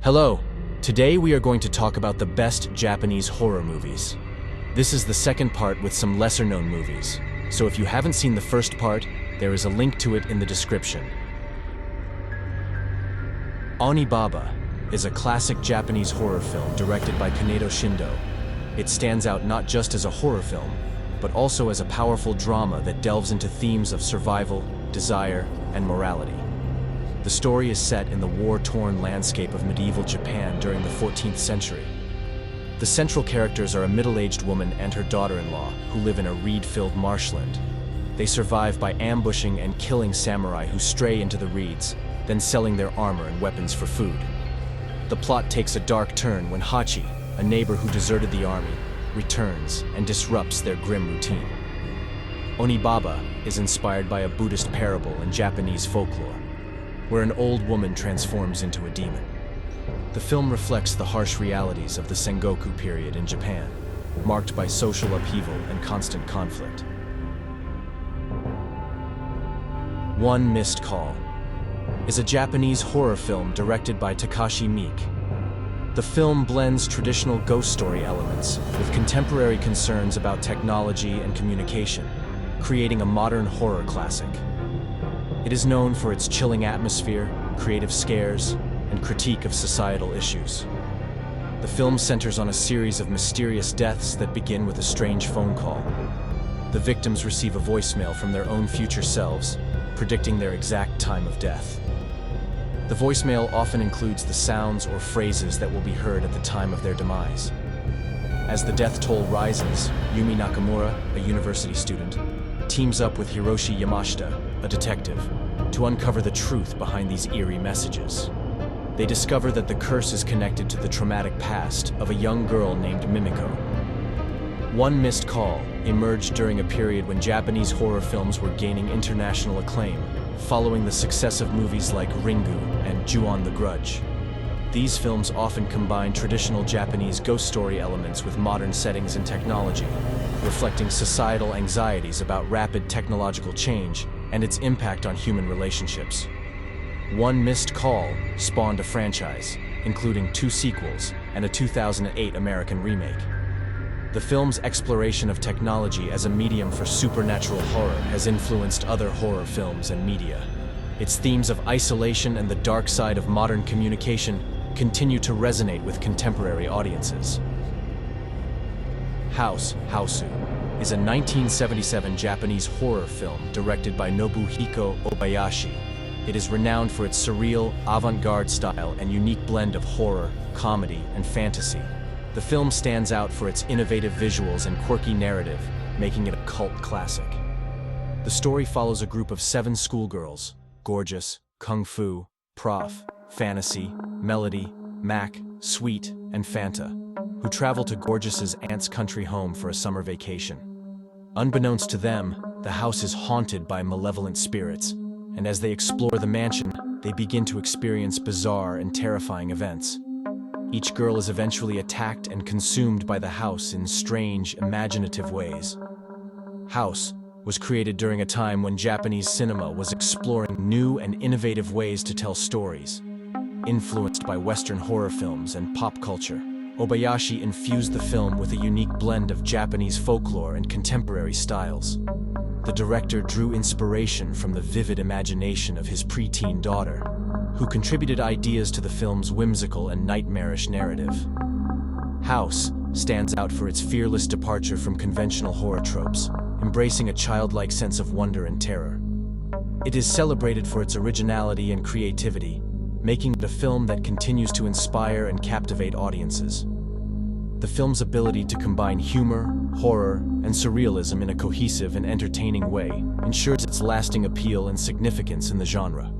Hello! Today we are going to talk about the best Japanese horror movies. This is the second part with some lesser-known movies, so if you haven't seen the first part, there is a link to it in the description. Onibaba is a classic Japanese horror film directed by Kaneto Shindo. It stands out not just as a horror film, but also as a powerful drama that delves into themes of survival, desire, and morality. The story is set in the war-torn landscape of medieval Japan during the 14th century. The central characters are a middle-aged woman and her daughter-in-law who live in a reed-filled marshland. They survive by ambushing and killing samurai who stray into the reeds, then selling their armor and weapons for food. The plot takes a dark turn when Hachi, a neighbor who deserted the army, returns and disrupts their grim routine. Onibaba is inspired by a Buddhist parable in Japanese folklore, where an old woman transforms into a demon. The film reflects the harsh realities of the Sengoku period in Japan, marked by social upheaval and constant conflict. One Missed Call is a Japanese horror film directed by Takashi Miike. The film blends traditional ghost story elements with contemporary concerns about technology and communication, creating a modern horror classic. It is known for its chilling atmosphere, creative scares, and critique of societal issues. The film centers on a series of mysterious deaths that begin with a strange phone call. The victims receive a voicemail from their own future selves, predicting their exact time of death. The voicemail often includes the sounds or phrases that will be heard at the time of their demise. As the death toll rises, Yumi Nakamura, a university student, teams up with Hiroshi Yamashita, a detective, to uncover the truth behind these eerie messages. They discover that the curse is connected to the traumatic past of a young girl named Mimiko. One Missed Call emerged during a period when Japanese horror films were gaining international acclaim, following the success of movies like Ringu and Ju-on the Grudge. These films often combine traditional Japanese ghost story elements with modern settings and technology, reflecting societal anxieties about rapid technological change and its impact on human relationships. One Missed Call spawned a franchise, including 2 sequels and a 2008 American remake. The film's exploration of technology as a medium for supernatural horror has influenced other horror films and media. Its themes of isolation and the dark side of modern communication continue to resonate with contemporary audiences. Hausu is a 1977 Japanese horror film directed by Nobuhiko Obayashi. It is renowned for its surreal, avant-garde style and unique blend of horror, comedy, and fantasy. The film stands out for its innovative visuals and quirky narrative, making it a cult classic. The story follows a group of 7 schoolgirls: Gorgeous, Kung Fu, Prof, Fantasy, Melody, Mac, Sweet, and Fanta, who travel to Gorgeous's aunt's country home for a summer vacation. Unbeknownst to them, the house is haunted by malevolent spirits, and as they explore the mansion, they begin to experience bizarre and terrifying events. Each girl is eventually attacked and consumed by the house in strange, imaginative ways. House was created during a time when Japanese cinema was exploring new and innovative ways to tell stories. Influenced by Western horror films and pop culture, Obayashi infused the film with a unique blend of Japanese folklore and contemporary styles. The director drew inspiration from the vivid imagination of his preteen daughter, who contributed ideas to the film's whimsical and nightmarish narrative. House stands out for its fearless departure from conventional horror tropes, embracing a childlike sense of wonder and terror. It is celebrated for its originality and creativity, making it a film that continues to inspire and captivate audiences. The film's ability to combine humor, horror, and surrealism in a cohesive and entertaining way ensures its lasting appeal and significance in the genre.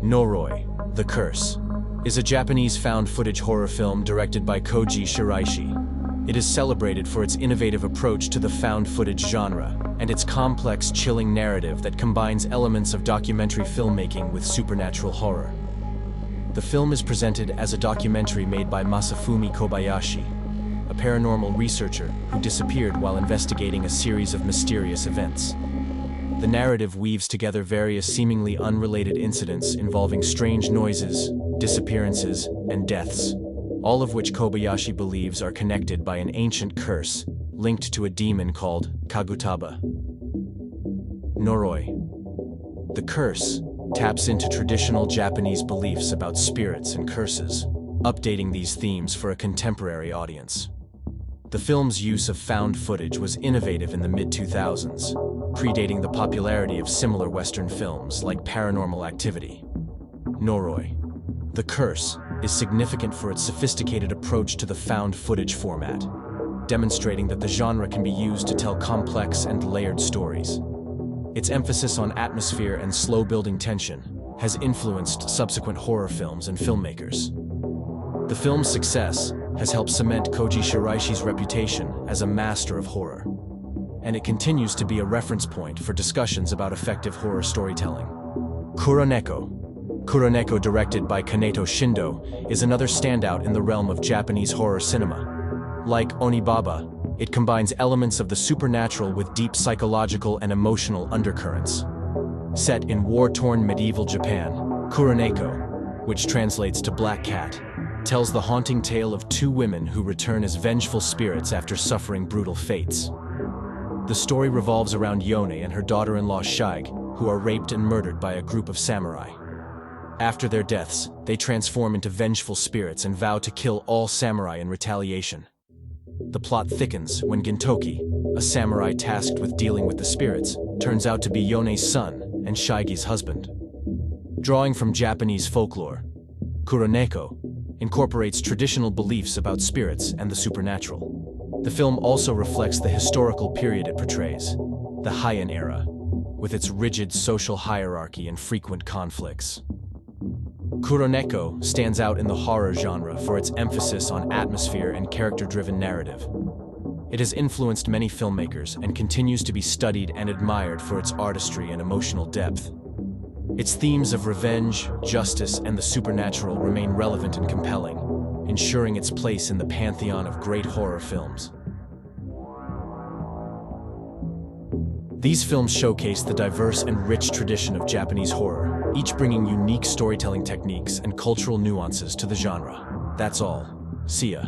Noroi, The Curse, is a Japanese found-footage horror film directed by Koji Shiraishi. It is celebrated for its innovative approach to the found-footage genre and its complex, chilling narrative that combines elements of documentary filmmaking with supernatural horror. The film is presented as a documentary made by Masafumi Kobayashi, a paranormal researcher who disappeared while investigating a series of mysterious events. The narrative weaves together various seemingly unrelated incidents involving strange noises, disappearances, and deaths, all of which Kobayashi believes are connected by an ancient curse linked to a demon called Kagutaba. Noroi. The curse taps into traditional Japanese beliefs about spirits and curses, updating these themes for a contemporary audience. The film's use of found footage was innovative in the mid-2000s, predating the popularity of similar Western films like Paranormal Activity. Noroi. The Curse is significant for its sophisticated approach to the found footage format, demonstrating that the genre can be used to tell complex and layered stories. Its emphasis on atmosphere and slow-building tension has influenced subsequent horror films and filmmakers. The film's success has helped cement Koji Shiraishi's reputation as a master of horror, and it continues to be a reference point for discussions about effective horror storytelling. Kuroneko. Kuroneko, directed by Kaneto Shindo, is another standout in the realm of Japanese horror cinema. Like Onibaba, it combines elements of the supernatural with deep psychological and emotional undercurrents. Set in war-torn medieval Japan, Kuroneko, which translates to Black Cat, tells the haunting tale of two women who return as vengeful spirits after suffering brutal fates. The story revolves around Yone and her daughter-in-law Shaig, who are raped and murdered by a group of samurai. After their deaths, they transform into vengeful spirits and vow to kill all samurai in retaliation. The plot thickens when Gintoki, a samurai tasked with dealing with the spirits, turns out to be Yone's son and Shaigi's husband. Drawing from Japanese folklore, Kuroneko incorporates traditional beliefs about spirits and the supernatural. The film also reflects the historical period it portrays, the Heian era, with its rigid social hierarchy and frequent conflicts. Kuroneko stands out in the horror genre for its emphasis on atmosphere and character-driven narrative. It has influenced many filmmakers and continues to be studied and admired for its artistry and emotional depth. Its themes of revenge, justice, and the supernatural remain relevant and compelling, ensuring its place in the pantheon of great horror films. These films showcase the diverse and rich tradition of Japanese horror, each bringing unique storytelling techniques and cultural nuances to the genre. That's all. See ya.